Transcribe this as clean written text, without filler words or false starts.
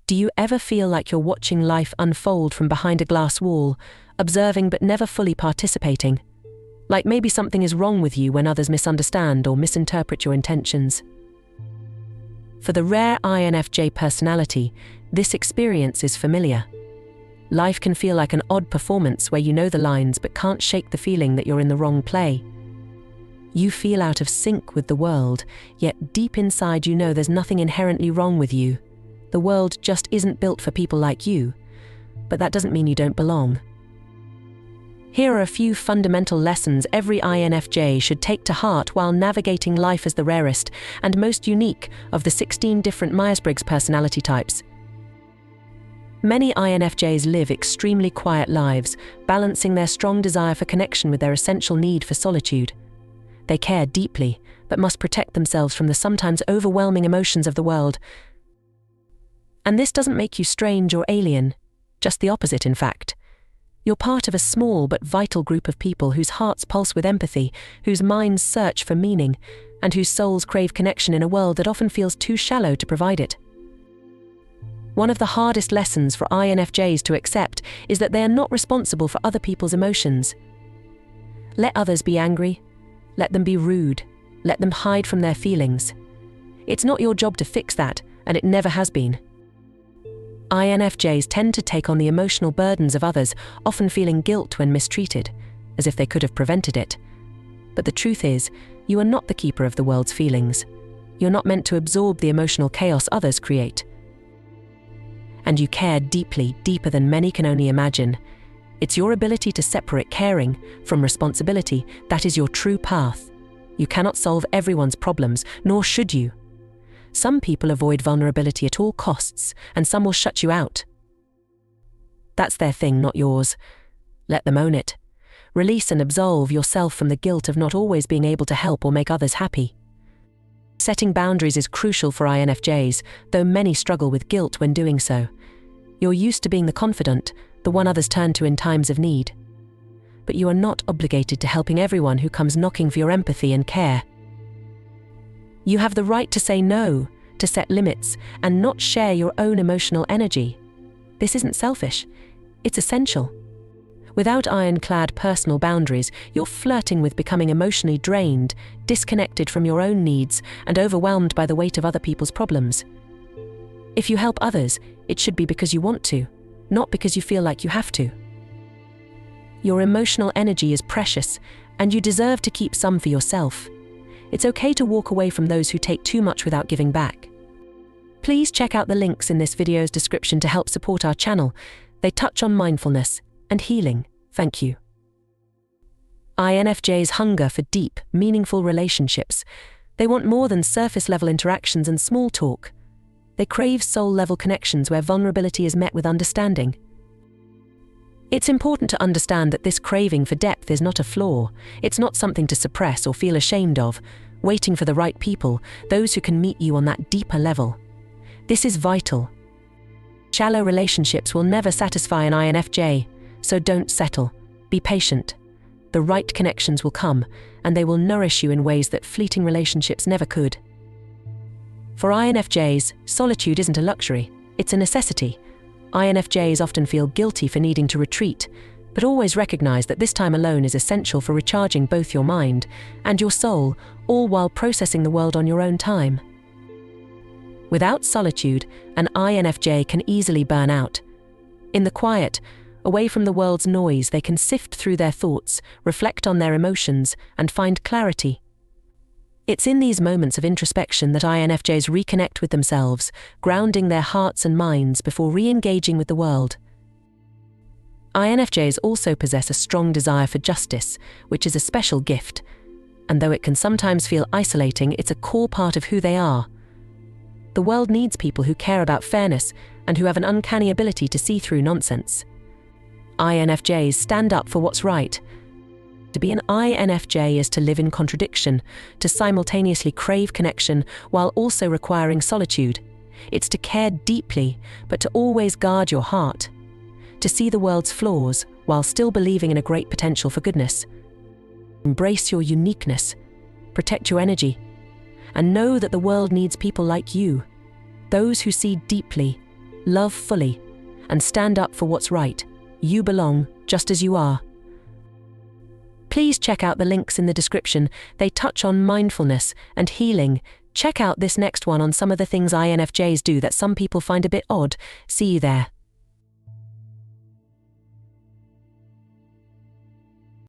Do you ever feel like you're watching life unfold from behind a glass wall, observing but never fully participating? Like maybe something is wrong with you when others misunderstand or misinterpret your intentions. For the rare INFJ personality, this experience is familiar. Life can feel like an odd performance where you know the lines but can't shake the feeling that you're in the wrong play. You feel out of sync with the world, yet deep inside you know there's nothing inherently wrong with you. The world just isn't built for people like you, but that doesn't mean you don't belong. Here are a few fundamental lessons every INFJ should take to heart while navigating life as the rarest and most unique of the 16 different Myers-Briggs personality types. Many INFJs live extremely quiet lives, balancing their strong desire for connection with their essential need for solitude. They care deeply, but must protect themselves from the sometimes overwhelming emotions of the world. And this doesn't make you strange or alien, just the opposite, in fact. You're part of a small but vital group of people whose hearts pulse with empathy, whose minds search for meaning, and whose souls crave connection in a world that often feels too shallow to provide it. One of the hardest lessons for INFJs to accept is that they are not responsible for other people's emotions. Let others be angry. Let them be rude. Let them hide from their feelings. It's not your job to fix that, and it never has been. INFJs tend to take on the emotional burdens of others, often feeling guilt when mistreated, as if they could have prevented it. But the truth is, you are not the keeper of the world's feelings. You're not meant to absorb the emotional chaos others create. And you care deeply, deeper than many can only imagine. It's your ability to separate caring from responsibility that is your true path. You cannot solve everyone's problems, nor should you. Some people avoid vulnerability at all costs, and some will shut you out. That's their thing, not yours. Let them own it. Release and absolve yourself from the guilt of not always being able to help or make others happy. Setting boundaries is crucial for INFJs, though many struggle with guilt when doing so. You're used to being the confidant, the one others turn to in times of need. But you are not obligated to helping everyone who comes knocking for your empathy and care. You have the right to say no, to set limits, and not share your own emotional energy. This isn't selfish, it's essential. Without ironclad personal boundaries, you're flirting with becoming emotionally drained, disconnected from your own needs, and overwhelmed by the weight of other people's problems. If you help others, it should be because you want to, not because you feel like you have to. Your emotional energy is precious, and you deserve to keep some for yourself. It's okay to walk away from those who take too much without giving back. Please check out the links in this video's description to help support our channel. They touch on mindfulness and healing. Thank you. INFJs hunger for deep, meaningful relationships. They want more than surface-level interactions and small talk. They crave soul-level connections where vulnerability is met with understanding. It's important to understand that this craving for depth is not a flaw. It's not something to suppress or feel ashamed of, waiting for the right people, those who can meet you on that deeper level. This is vital. Shallow relationships will never satisfy an INFJ, so don't settle. Be patient. The right connections will come, and they will nourish you in ways that fleeting relationships never could. For INFJs, solitude isn't a luxury, it's a necessity. INFJs often feel guilty for needing to retreat, but always recognize that this time alone is essential for recharging both your mind and your soul, all while processing the world on your own time. Without solitude, an INFJ can easily burn out. In the quiet, away from the world's noise, they can sift through their thoughts, reflect on their emotions, and find clarity. It's in these moments of introspection that INFJs reconnect with themselves, grounding their hearts and minds before re-engaging with the world. INFJs also possess a strong desire for justice, which is a special gift, and though it can sometimes feel isolating, it's a core part of who they are. The world needs people who care about fairness and who have an uncanny ability to see through nonsense. INFJs stand up for what's right. To be an INFJ is to live in contradiction, to simultaneously crave connection while also requiring solitude. It's to care deeply, but to always guard your heart. To see the world's flaws while still believing in a great potential for goodness. Embrace your uniqueness, protect your energy, and know that the world needs people like you. Those who see deeply, love fully, and stand up for what's right. You belong, just as you are. Please check out the links in the description. They touch on mindfulness and healing. Check out this next one on some of the things INFJs do that some people find a bit odd. See you there.